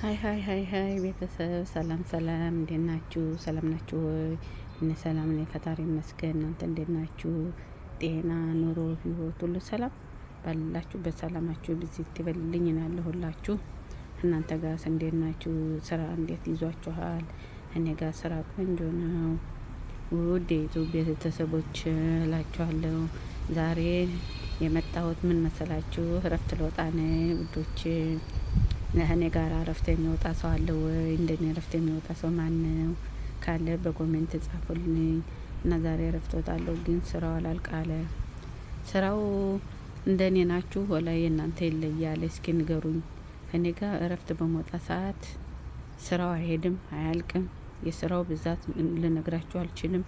ሃይ ቤተሰብ ሰላም እንዴት ናችሁ? ሰላም ናችሁ ወይ? እኔ ሰላም ነኝ፣ ፈጣሪ ይመስገን። እናንተ እንዴት ናችሁ? ጤና፣ ኑሮ፣ ህይወት ሁሉ ሰላም ባላችሁበት ሰላማችሁ ብዝት ይበልልኝ ያለሁላችሁ። እናንተ ጋርስ እንዴት ናችሁ? ስራ እንዴት ይዟችኋል? እኔ ጋር ስራ ቆንጆ ነው። ውድ የኢትዮጵያ ቤተሰቦች እላችኋለሁ። ዛሬ የመጣሁት ምን መሰላችሁ? እረፍት ልወጣ ነው ውዶች። እኔ ጋር እረፍት የሚወጣ ሰው አለ ወይ? እንደኔ እረፍት የሚወጣ ሰው ማን ነው? ካለ በኮሜንት ጻፉልኝ። እና ዛሬ እረፍት ወጣለሁ፣ ግን ስራው አላልቃለ። ስራው እንደኔ ናችሁ ወላ የእናንተ ይለያል? እስኪ ንገሩኝ። እኔ ጋር እረፍት በመውጣ ሰዓት ስራው አይሄድም፣ አያልቅም። የስራው ብዛት ልነግራችሁ አልችልም።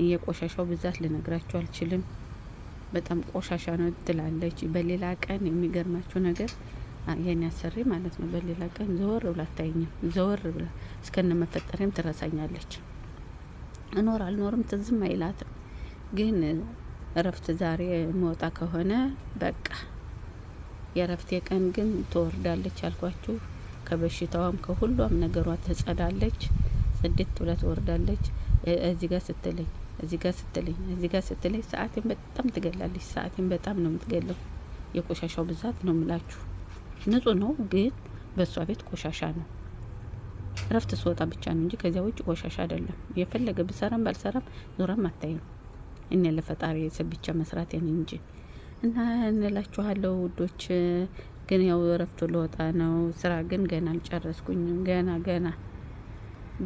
የቆሻሻው ብዛት ልነግራችሁ አልችልም። በጣም ቆሻሻ ነው ትላለች። በሌላ ቀን የሚገርማችሁ ነገር የኔ አሰሪ ማለት ነው፣ በሌላ ቀን ዘወር ብላ አታየኝም። ዘወር ብላ እስከነ መፈጠሬም ትረሳኛለች። እኖር አልኖርም ትዝም አይላትም። ግን እረፍት ዛሬ መውጣ ከሆነ በቃ የእረፍቴ ቀን ግን ትወርዳለች አልኳችሁ። ከበሽታዋም ከሁሉም ነገሯ ትጸዳለች። ጽድት ብላ ትወርዳለች። እዚህ ጋር ስትለኝ እዚህ ጋር ስትለኝ ሰዓቴን በጣም ትገላለች። ሰዓቴን በጣም ነው የምትገለው። የቆሻሻው ብዛት ነው ምላችሁ። ንጹህ ነው ግን በሷ ቤት ቆሻሻ ነው። እረፍት ስወጣ ብቻ ነው እንጂ ከዚያ ውጭ ቆሻሻ አይደለም። የፈለገ ብሰራም ባልሰራም ዞራም አታይም። እኔ ለፈጣሪ ስብ ብቻ መስራት ያኔ እንጂ እና እንላችኋለሁ ውዶች። ግን ያው እረፍቱ ልወጣ ነው። ስራ ግን ገና አልጨረስኩኝም። ገና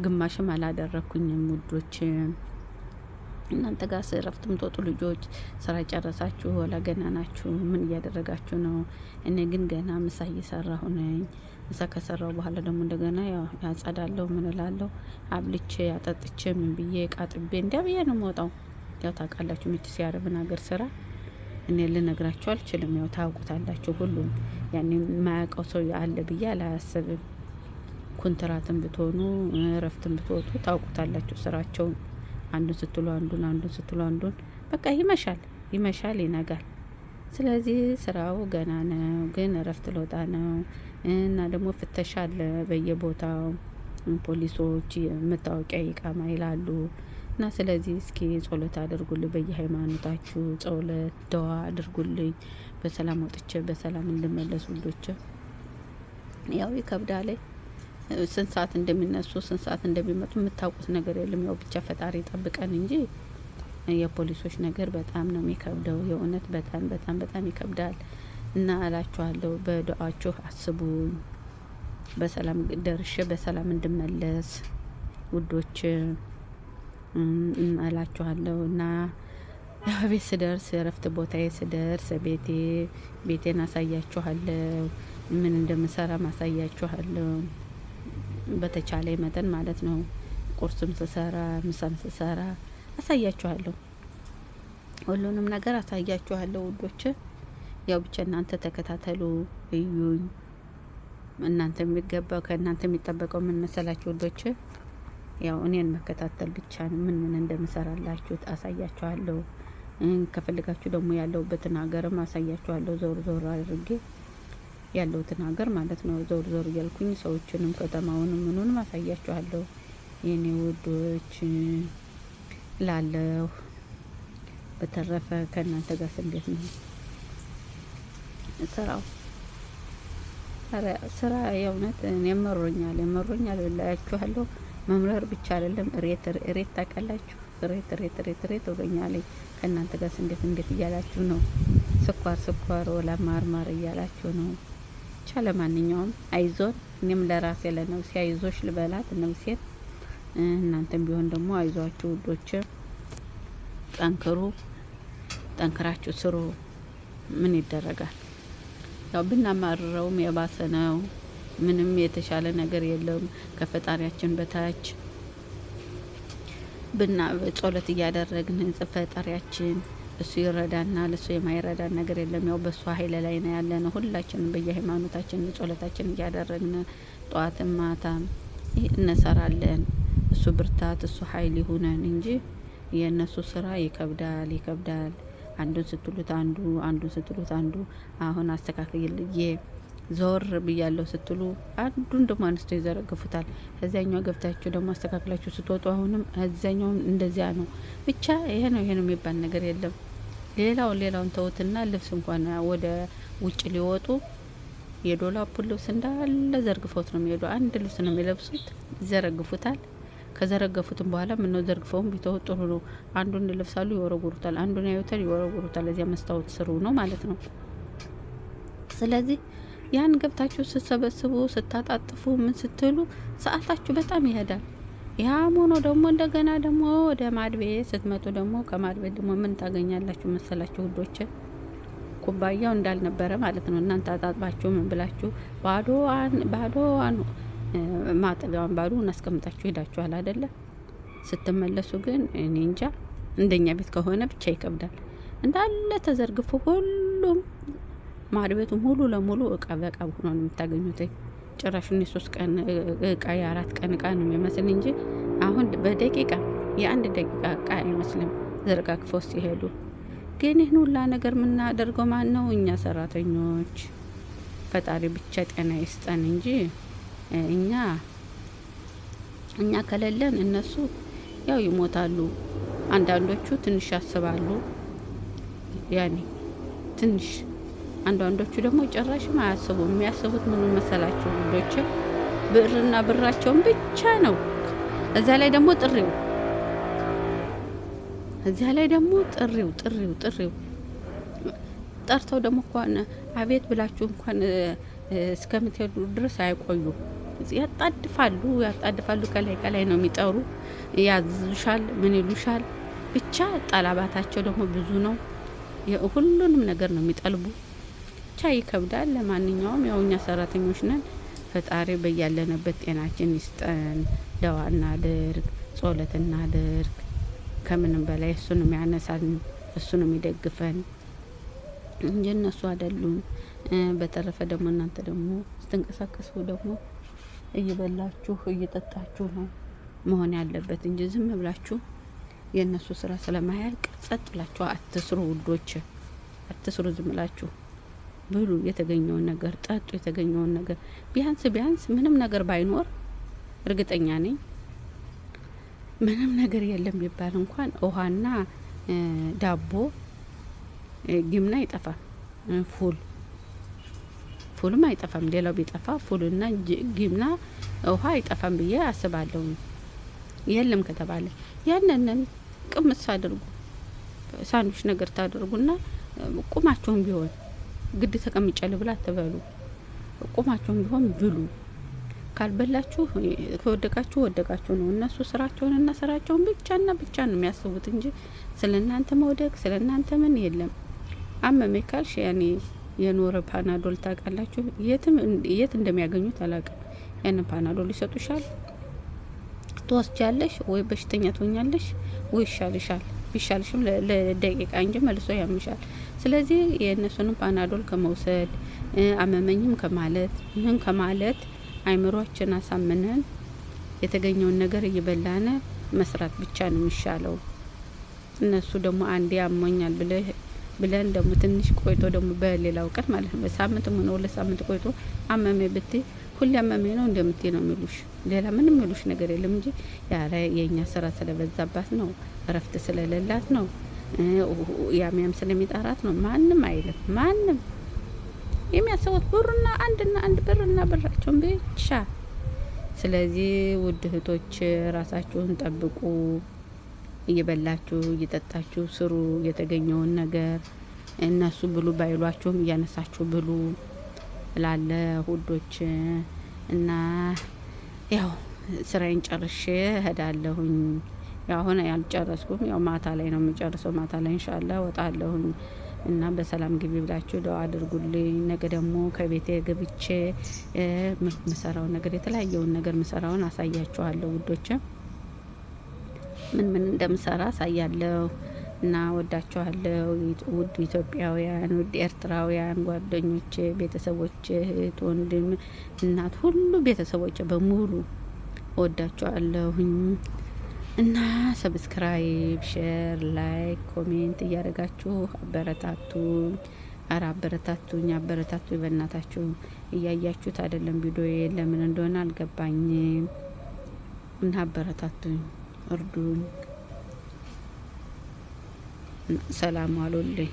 ግማሽም አላደረኩኝም ውዶች። እናንተ ጋር እረፍት የምትወጡ ልጆች ስራ ጨረሳችሁ ወላ ገና ናችሁ? ምን እያደረጋችሁ ነው? እኔ ግን ገና ምሳ እየሰራሁ ነኝ። ምሳ ከሰራሁ በኋላ ደግሞ እንደገና ያው ያጸዳለሁ፣ ምን እላለሁ፣ አብልቼ አጠጥቼ ምን ብዬ ቃጥቤ እንዲያ ብዬ ነው የምወጣው። ያው ታውቃላችሁ ምትስ ያረብን ሀገር ስራ እኔ ልነግራችሁ አልችልም። ያው ታውቁታላችሁ ሁሉም። ያኔ የማያውቀው ሰው አለ ብዬ አላስብም። ኮንትራትም ብትሆኑ እረፍትም ብትወጡ ታውቁታላችሁ ስራቸውን። አንዱን ስትሉ አንዱን በቃ ይመሻል፣ ይነጋል። ስለዚህ ስራው ገና ነው፣ ግን እረፍት ልወጣ ነው። እና ደግሞ ፍተሻ አለ በየቦታው። ፖሊሶች መታወቂያ ይቃማ ይላሉ። እና ስለዚህ እስኪ ጸሎት አድርጉልኝ፣ በየሃይማኖታችሁ ጸሎት ደዋ አድርጉልኝ፣ በሰላም ወጥቼ በሰላም እንድመለስ ውዶች። ያው ይከብዳል። ስንት ሰዓት እንደሚነሱ ስንት ሰዓት እንደሚመጡ የምታውቁት ነገር የለም። ያው ብቻ ፈጣሪ ጠብቀን እንጂ የፖሊሶች ነገር በጣም ነው የሚከብደው። የእውነት በጣም ይከብዳል። እና እላችኋለሁ በዱዓችሁ አስቡኝ፣ በሰላም ደርሼ በሰላም እንድመለስ ውዶች እላችኋለሁ። እና ቤት ስደርስ እረፍት ቦታዬ ስደርስ ቤቴን አሳያችኋለሁ፣ ምን እንደምሰራ ማሳያችኋለሁ። በተቻለ መጠን ማለት ነው። ቁርስም ስሰራ ምሳም ስሰራ አሳያችኋለሁ። ሁሉንም ነገር አሳያችኋለሁ ውዶች። ያው ብቻ እናንተ ተከታተሉ፣ እዩኝ። እናንተ የሚገባው ከእናንተ የሚጠበቀው ምን መሰላችሁ ውዶች? ያው እኔን መከታተል ብቻ ነው። ምን እንደምሰራላችሁ አሳያችኋለሁ። ከፈልጋችሁ ደግሞ ያለሁበትን ሀገርም አሳያችኋለሁ። ዞር አድርጌ ያለሁትን ሀገር ማለት ነው። ዞር እያልኩኝ ሰዎችንም ከተማውንም ምኑንም አሳያችኋለሁ የኔ ውዶች ላለሁ። በተረፈ ከእናንተ ጋር እንዴት ነው ስራ? የእውነት የመሮኛል ብላችኋለሁ። መምረር ብቻ አይደለም፣ ሬት ታውቃላችሁ። ሬት ወገኛል። ከእናንተ ጋር እንዴት እያላችሁ ነው? ስኳር ወላ ማርማር እያላችሁ ነው። ብቻ ለማንኛውም አይዞን። እኔም ለራሴ ለነፍሴ አይዞሽ ልበላት ነፍሴን። እናንተም ቢሆን ደግሞ አይዟችሁ ውዶች፣ ጠንክራችሁ ስሩ። ምን ይደረጋል? ያው ብናማርረውም የባሰ ነው። ምንም የተሻለ ነገር የለም። ከፈጣሪያችን በታች ጸሎት እያደረግን ፈጣሪያችን እሱ ይረዳናል። እሱ የማይረዳን ነገር የለም። ያው በሱ ኃይል ላይ ነው ያለነው። ሁላችንም በየሃይማኖታችን ጸሎታችን እያደረግን ጠዋትም ማታም እንሰራለን። እሱ ብርታት እሱ ኃይል ይሁነን እንጂ የእነሱ ስራ ይከብዳል። አንዱን ስትሉት አንዱ አሁን አስተካክልዬ ዞር ብያለሁ ስትሉ አንዱን ደግሞ አንስቶ ይዘረግፉታል። እዚያኛው ገብታችሁ ደግሞ አስተካክላችሁ ስትወጡ አሁንም እዚያኛው እንደዚያ ነው። ብቻ ይሄ ነው የሚባል ነገር የለም። ሌላውን ተውትና ልብስ እንኳን ወደ ውጭ ሊወጡ የዶላፑን ልብስ እንዳለ ዘርግፈውት ነው የሚሄዱ። አንድ ልብስ ነው የሚለብሱት፣ ይዘረግፉታል። ከዘረገፉትም በኋላ ምነው ዘርግፈውም ቢተው ጥሩ ነው። አንዱን ይለብሳሉ፣ ይወረውሩታል። አንዱን ያዩታል፣ ይወረውሩታል። እዚያ መስታወት ስሩ ነው ማለት ነው። ስለዚህ ያን ገብታችሁ ስትሰበስቡ ስታጣጥፉ ምን ስትሉ ሰዓታችሁ በጣም ይሄዳል። ያም ሆኖ ደግሞ እንደገና ደግሞ ወደ ማድቤት ስትመጡ ደግሞ ከማድቤት ደግሞ ምን ታገኛላችሁ መሰላችሁ ውዶች? ኩባያው እንዳልነበረ ማለት ነው። እናንተ አጣጥባችሁ ምን ብላችሁ ባዶዋን ማጠቢያውን ባዶውን አስቀምጣችሁ ሄዳችኋል አይደለ? ስትመለሱ ግን እኔ እንጃ፣ እንደኛ ቤት ከሆነ ብቻ ይከብዳል። እንዳለ ተዘርግፎ ሁሉም ማድቤቱ ሙሉ ለሙሉ እቃ በቃ ሆኖ ነው የምታገኙት። ጭራሹን የ3 ቀን እቃ የ4 ቀን እቃ ነው የሚመስል እንጂ አሁን በደቂቃ የ1 ደቂቃ እቃ አይመስልም ዘርጋግፈው ሲሄዱ። ግን ይህን ሁላ ነገር የምናደርገው ማን ነው? እኛ ሰራተኞች። ፈጣሪ ብቻ ጤና ይስጠን እንጂ እኛ ከሌለን እነሱ ያው ይሞታሉ። አንዳንዶቹ ትንሽ ያስባሉ፣ ያኔ ትንሽ። አንዳንዶቹ ደግሞ ጭራሽም አያስቡም። የሚያስቡት ምን መሰላችሁ ውዶች? ብርና ብራቸውን ብቻ ነው። እዛ ላይ ደግሞ ጥሪው ጠርተው ደግሞ እንኳን አቤት ብላችሁ እንኳን እስከምትሄዱ ድረስ አይቆዩ። ያጣድፋሉ። ከላይ ነው የሚጠሩ፣ ያዝዙሻል፣ ምን ይሉሻል። ብቻ ጠላባታቸው ደግሞ ብዙ ነው። ሁሉንም ነገር ነው የሚጠልቡ። ብቻ ይከብዳል። ለማንኛውም ያው እኛ ሰራተኞች ነን። ፈጣሪ በያለንበት ጤናችን ይስጠን። ደዋ እናድርግ፣ ጸሎት እናድርግ። ከምንም በላይ እሱ ነው የሚያነሳን፣ እሱ ነው የሚደግፈን እንጂ እነሱ አይደሉም። በተረፈ ደግሞ እናንተ ደግሞ ስትንቀሳቀሱ ደግሞ እየበላችሁ እየጠጣችሁ ነው መሆን ያለበት እንጂ ዝም ብላችሁ የእነሱ ስራ ስለማያልቅ ጸጥ ብላችሁ አትስሩ ውዶች፣ አትስሩ። ዝም ብላችሁ ብሉ፣ የተገኘውን ነገር ጠጡ፣ የተገኘውን ነገር ቢያንስ ምንም ነገር ባይኖር እርግጠኛ ነኝ ምንም ነገር የለም ቢባል እንኳን ውሃና ዳቦ ጊምና አይጠፋም። ፉልም አይጠፋም። ሌላው ቢጠፋ ፉልና ጊምና ውሃ አይጠፋም ብዬ አስባለሁ። የለም ከተባለ ያንንን ቅምስ አድርጉ፣ ሳንዱች ነገር ታደርጉና ቁማቸውን ቢሆን ግድ ተቀምጫለሁ ብላ አትበሉ። ቁማቸውን ቢሆን ብሉ። ካልበላችሁ ወደቃችሁ ነው። እነሱ ስራቸውን ብቻ ነው የሚያስቡት እንጂ ስለናንተ መውደቅ ስለናንተ ምን የለም። አመሜ ካልሽ ያኔ የኖረ ፓናዶል ታውቃላችሁ፣ የት እንደሚያገኙት አላውቅም። ያንን ፓናዶል ይሰጡሻል፣ ትወስጃለሽ፣ ወይ በሽተኛ ትሆኛለሽ፣ ወይ ይሻልሻል። ቢሻልሽም ለደቂቃ እንጂ መልሶ ያምሻል። ስለዚህ የእነሱንም ፓናዶል ከመውሰድ አመመኝም ከማለት አይምሮአችን አሳምነን የተገኘውን ነገር እየበላነ መስራት ብቻ ነው የሚሻለው። እነሱ ደግሞ አንዴ አሞኛል ብለን ደግሞ ትንሽ ቆይቶ ደግሞ በሌላው ቀን ማለት ነው በሳምንት ሆነ 2 ሳምንት ቆይቶ አመሜ ብትይ ሁሌ አመሜ ነው እንደምትይ ነው የሚሉሽ። ሌላ ምንም የሚሉሽ ነገር የለም እንጂ የኛ ስራ ስለበዛባት ነው፣ እረፍት ስለሌላት ነው፣ ያሚያም ስለሚጣራት ነው። ማንም አይልም። ማንም የሚያስቡት ብርና አንድ ብርና ብራቸውን ብቻ። ስለዚህ ውድ እህቶች ራሳችሁን ጠብቁ። እየበላችሁ እየጠጣችሁ ስሩ የተገኘውን ነገር። እነሱ ብሉ ባይሏችሁም እያነሳችሁ ብሉ ላለ ውዶች። እና ያው ስራዬን ጨርሼ እሄዳለሁኝ። ያው አሁን ያልጨረስኩም፣ ያው ማታ ላይ ነው የሚጨርሰው። ማታ ላይ ኢንሻአላህ ወጣለሁኝ እና በሰላም ግቢ ብላችሁ ደው አድርጉልኝ። ነገ ደግሞ ከቤቴ ገብቼ ምሰራውን ነገር የተለያየውን ነገር ምሰራውን አሳያችኋለሁ ውዶች። ምን እንደምሰራ አሳያለሁ እና ወዳችኋለሁ። ውድ ኢትዮጵያውያን፣ ውድ ኤርትራውያን ጓደኞቼ፣ ቤተሰቦቼ፣ እህት፣ ወንድም፣ እናት ሁሉ ቤተሰቦቼ በሙሉ ወዳችኋለሁኝ እና ሰብስክራይብ፣ ሼር፣ ላይክ፣ ኮሜንት እያደረጋችሁ አበረታቱኝ። አበረታቱኝ በእናታችሁ። እያያችሁት አይደለም ቪዲዮ ለምን እንደሆነ አልገባኝም። እና አበረታቱኝ፣ እርዱኝ። ሰላም አሉልኝ።